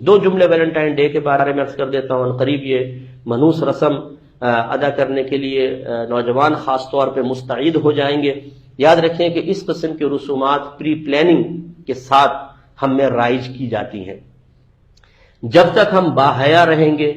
دو جملے Valentine day کے بارے میں عرض کر دیتا ہوں. قریب یہ منحوس رسم ادا کرنے کے لیے نوجوان خاص طور پہ مستعد ہو جائیں گے. یاد رکھیں کہ اس قسم کے رسومات پری پلاننگ کے ساتھ ہم میں رائج کی جاتی ہیں. جب تک ہم باحیا رہیں گے،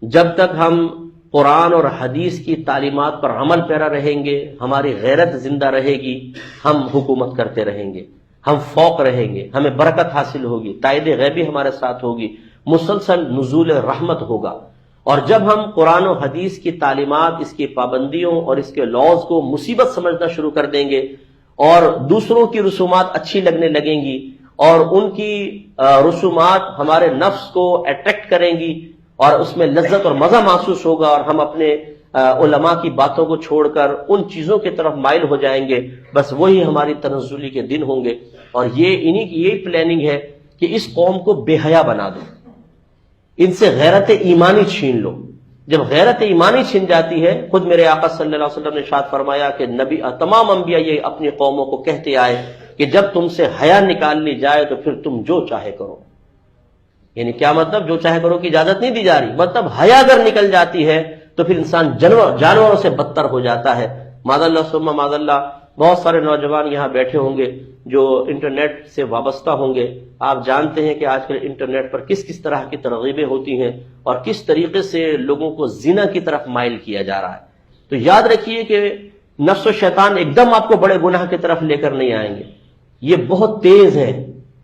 جب تک ہم قرآن اور حدیث کی تعلیمات پر عمل پیرا رہیں گے، ہماری غیرت زندہ رہے گی، ہم حکومت کرتے رہیں گے، ہم فوق رہیں گے، ہمیں برکت حاصل ہوگی، تائید غیبی ہمارے ساتھ ہوگی، مسلسل نزول رحمت ہوگا. اور جب ہم قرآن و حدیث کی تعلیمات، اس کی پابندیوں اور اس کے لاز کو مصیبت سمجھنا شروع کر دیں گے اور دوسروں کی رسومات اچھی لگنے لگیں گی اور ان کی رسومات ہمارے نفس کو اٹریکٹ کریں گی اور اس میں لذت اور مزہ محسوس ہوگا اور ہم اپنے علماء کی باتوں کو چھوڑ کر ان چیزوں کی طرف مائل ہو جائیں گے، بس وہی ہماری تنزلی کے دن ہوں گے. اور انہی کی یہی پلاننگ ہے کہ اس قوم کو بے حیا بنا دو، ان سے غیرت ایمانی چھین لو. جب غیرت ایمانی چھن جاتی ہے، خود میرے آقا صلی اللہ علیہ وسلم نے ارشاد فرمایا کہ تمام انبیاء یہ اپنی قوموں کو کہتے آئے کہ جب تم سے حیا نکال لی جائے تو پھر تم جو چاہے کرو. یعنی کیا مطلب؟ جو چاہے کرو کی اجازت نہیں دی جا رہی، مطلب حیا اگر نکل جاتی ہے تو پھر انسان جانوروں سے بدتر ہو جاتا ہے. معاذ اللہ ثم معاذ اللہ. بہت سارے نوجوان یہاں بیٹھے ہوں گے جو انٹرنیٹ سے وابستہ ہوں گے. آپ جانتے ہیں کہ آج کل انٹرنیٹ پر کس کس طرح کی ترغیبیں ہوتی ہیں اور کس طریقے سے لوگوں کو زنا کی طرف مائل کیا جا رہا ہے. تو یاد رکھیے کہ نفس و شیطان ایک دم آپ کو بڑے گناہ کی طرف لے کر نہیں آئیں گے. یہ بہت تیز ہے،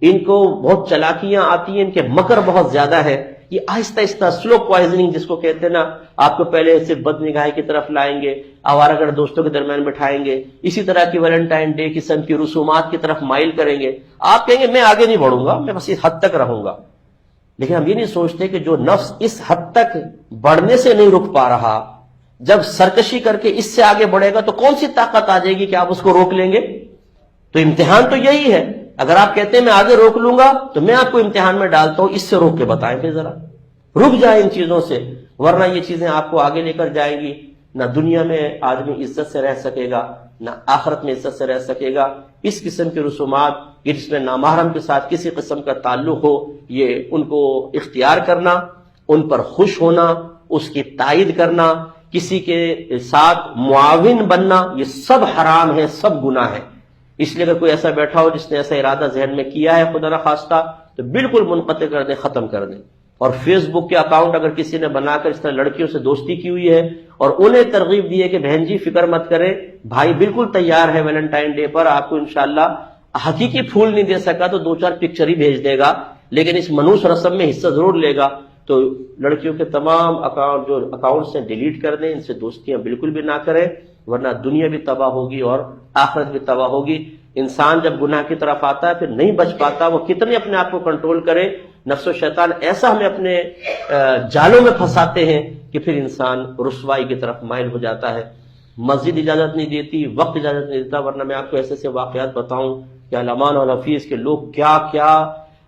ان کو بہت چلاکیاں آتی ہیں، ان کے مکر بہت زیادہ ہے. یہ آہستہ آہستہ سلو پوائزننگ جس کو کہتے ہیں نا، آپ کو پہلے صرف بد نگاہی کی طرف لائیں گے، آوارہ دوستوں کے درمیان بٹھائیں گے، اسی طرح کی ویلنٹائن ڈے قسم کی رسومات کی طرف مائل کریں گے. آپ کہیں گے میں آگے نہیں بڑھوں گا، میں بس اس حد تک رہوں گا. لیکن ہم یہ نہیں سوچتے کہ جو نفس اس حد تک بڑھنے سے نہیں رک پا رہا، جب سرکشی کر کے اس سے آگے بڑھے گا تو کون سی طاقت آ جائے گی کہ آپ اس کو روک لیں گے؟ تو امتحان تو یہی ہے. اگر آپ کہتے ہیں میں آگے روک لوں گا تو میں آپ کو امتحان میں ڈالتا ہوں، اس سے روک کے بتائیں پھر ذرا. رک جائیں ان چیزوں سے، ورنہ یہ چیزیں آپ کو آگے لے کر جائیں گی. نہ دنیا میں آدمی عزت سے رہ سکے گا، نہ آخرت میں عزت سے رہ سکے گا. اس قسم کی رسومات جس میں نامحرم کے ساتھ کسی قسم کا تعلق ہو، یہ ان کو اختیار کرنا، ان پر خوش ہونا، اس کی تائید کرنا، کسی کے ساتھ معاون بننا، یہ سب حرام ہے، سب گناہ ہے. اس لیے اگر کوئی ایسا بیٹھا ہو جس نے ایسا ارادہ ذہن میں کیا ہے خدا نخواستہ، تو بالکل منقطع کر دیں، ختم کر دیں. اور فیس بک کے اکاؤنٹ اگر کسی نے بنا کر اس طرح لڑکیوں سے دوستی کی ہوئی ہے اور انہیں ترغیب دی ہے کہ بہن جی فکر مت کریں، بھائی بالکل تیار ہے ویلنٹائن ڈے پر آپ کو انشاءاللہ حقیقی پھول نہیں دے سکا تو 2-4 پکچر ہی بھیج دے گا، لیکن اس منحوس رسم میں حصہ ضرور لے گا. تو لڑکیوں کے تمام اکاؤنٹس ہیں ڈیلیٹ کر دیں، ان سے دوستیاں بالکل بھی نہ کریں، ورنہ دنیا بھی تباہ ہوگی اور آخرت بھی تباہ ہوگی. انسان جب گناہ کی طرف آتا ہے پھر نہیں بچ پاتا، وہ کتنے اپنے آپ کو کنٹرول کرے. نفس و شیطان ایسا ہمیں اپنے جالوں میں پھنساتے ہیں کہ پھر انسان رسوائی کی طرف مائل ہو جاتا ہے. مسجد اجازت نہیں دیتی، وقت اجازت نہیں دیتا، ورنہ میں آپ کو ایسے ایسے واقعات بتاؤں کہ علمان اور حفیظ کے لوگ کیا کیا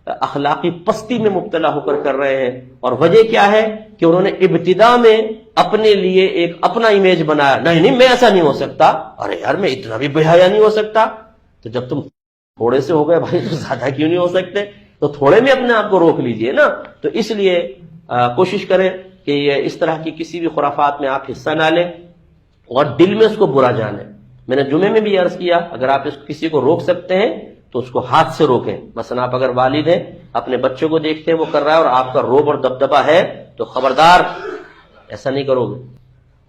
اخلاقی پستی میں مبتلا ہو کر رہے ہیں. اور وجہ کیا ہے کہ انہوں نے ابتدا میں اپنے لیے ایک اپنا امیج بنایا، نہیں میں ایسا نہیں ہو سکتا، ارے یار میں اتنا بھی بے حیا نہیں ہو سکتا. تو جب تم تھوڑے سے ہو گئے بھائی تو زیادہ کیوں نہیں ہو سکتے؟ تو تھوڑے میں اپنے آپ کو روک لیجئے نا. تو اس لیے کوشش کریں کہ یہ اس طرح کی کسی بھی خرافات میں آپ حصہ نہ لیں اور دل میں اس کو برا جانیں. میں نے جمعے میں بھی عرض کیا، اگر آپ کسی کو روک سکتے ہیں تو اس کو ہاتھ سے روکیں. مثلا آپ اگر والد ہیں، اپنے بچوں کو دیکھتے ہیں وہ کر رہا ہے اور آپ کا روب اور دبدبہ ہے تو خبردار ایسا نہیں کرو گے.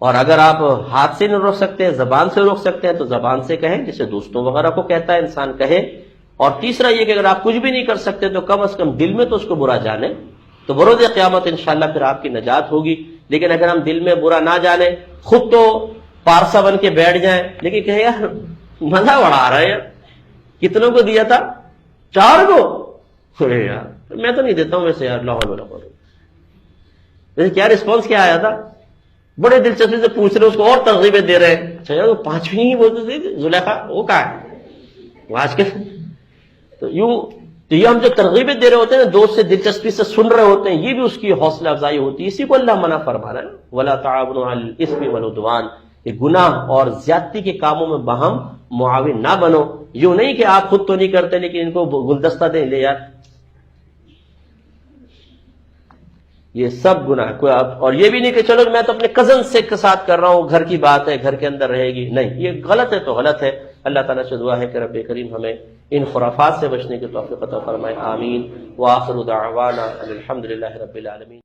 اور اگر آپ ہاتھ سے نہیں روک سکتے ہیں، زبان سے روک سکتے ہیں تو زبان سے کہیں، جیسے دوستوں وغیرہ کو کہتا ہے انسان کہے. اور تیسرا یہ کہ اگر آپ کچھ بھی نہیں کر سکتے تو کم از کم دل میں تو اس کو برا جانیں، تو بروز قیامت انشاءاللہ پھر آپ کی نجات ہوگی. لیکن اگر ہم دل میں برا نہ جانیں، خود تو پارسا بن کے بیٹھ جائیں لیکن کہیں یار مزہ اڑا رہے ہیں، کتنوں کو دیا تھا؟ 4 کو. ارے یار میں تو نہیں دیتا ہوں ویسے یار. ویسے کیا رسپانس کیا آیا تھا؟ بڑے دلچسپی سے پوچھ رہے، اس کو اور ترغیبیں دے رہے ہیں. اچھا یار وہ 5ویں ہی بولتے تھے زلیخا، وہ کہاں ہے آج کے؟ تو یہ ہم جو ترغیبیں دے رہے ہوتے ہیں نا، دوست سے دلچسپی سے سن رہے ہوتے ہیں، یہ بھی اس کی حوصلہ افزائی ہوتی ہے. اسی کو اللہ منع فرما رہا ہے، وَلَا تَعَاوَنُوا عَلَى الْإِثْمِ وَالْعُدْوَانِ، کہ گناہ اور زیادتی کے کاموں میں باہم معاون نہ بنو. یوں نہیں کہ آپ خود تو نہیں کرتے لیکن ان کو گلدستہ دیں، لے یار یہ سب گناہ کوئی اور یہ بھی نہیں کہ چلو میں تو اپنے کزن سے کے ساتھ کر رہا ہوں، گھر کی بات ہے، گھر کے اندر رہے گی، نہیں، یہ غلط ہے تو غلط ہے۔ اللہ تعالیٰ سے دعا ہے کہ رب کریم ہمیں ان خرافات سے بچنے کی توفیق عطا فرمائے، آمین۔ وآخر دعوانا الحمدللہ رب العالمین۔